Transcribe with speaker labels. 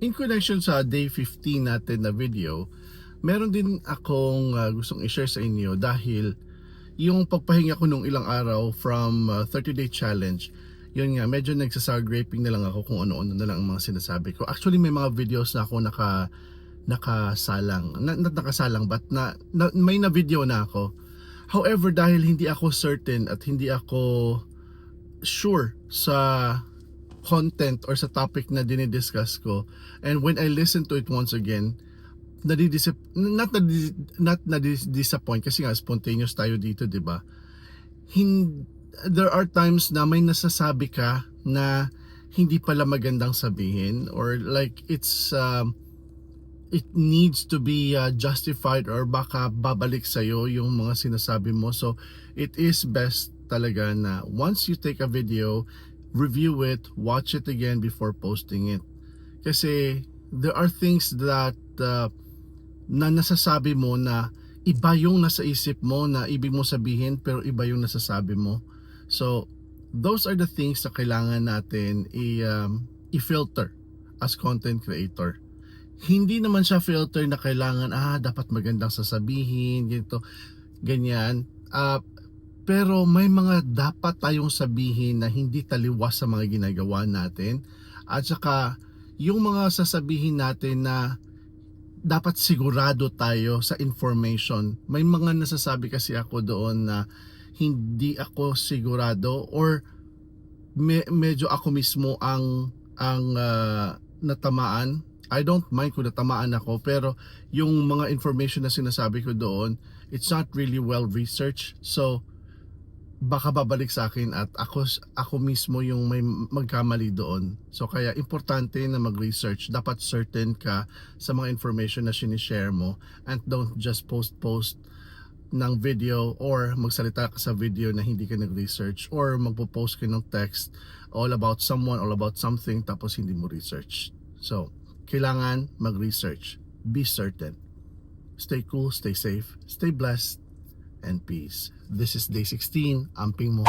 Speaker 1: In connection sa day 15 natin na video, meron din akong gustong i-share sa inyo dahil yung pagpahinga ko nung ilang araw from 30-day challenge, yun nga, medyo nagsa-sour graping na lang ako kung ano-ano na lang ang mga sinasabi ko. Actually, may mga videos na ako nakasalang, not nakasalang but may na video na ako. However, dahil hindi ako certain at hindi ako sure sa content or sa topic na dinidiscuss ko, and when I listen to it once again, not na-disappoint kasi nga spontaneous tayo dito, 'di ba? There are times na may nasasabi ka na hindi pala magandang sabihin, or like it needs to be justified, or baka babalik sa'yo yung mga sinasabi mo. So it is best talaga na once you take a video, review it, watch it again before posting it. Kasi there are things that na nasasabi mo na iba yung nasa isip mo na ibig mo sabihin, pero iba yung nasasabi mo. So those are the things na kailangan natin i-filter as content creator. Hindi naman siya filter na kailangan dapat magandang sasabihin, ganito, ganyan. Pero may mga dapat tayong sabihin na hindi taliwas sa mga ginagawa natin. At saka yung mga sasabihin natin na dapat sigurado tayo sa information. May mga nasasabi kasi ako doon na hindi ako sigurado, or medyo ako mismo ang natamaan. I don't mind kung natamaan ako, pero yung mga information na sinasabi ko doon, it's not really well researched. So baka babalik sa akin at ako mismo yung may magkamali doon. So kaya importante na mag-research. Dapat certain ka sa mga information na sinishare mo, and don't just post ng video or magsalita ka sa video na hindi ka nag-research, or magpo-post ka ng text all about someone, all about something, tapos hindi mo research. So kailangan mag-research. Be certain. Stay cool, stay safe, stay blessed, and peace. This is day 16, amping mo.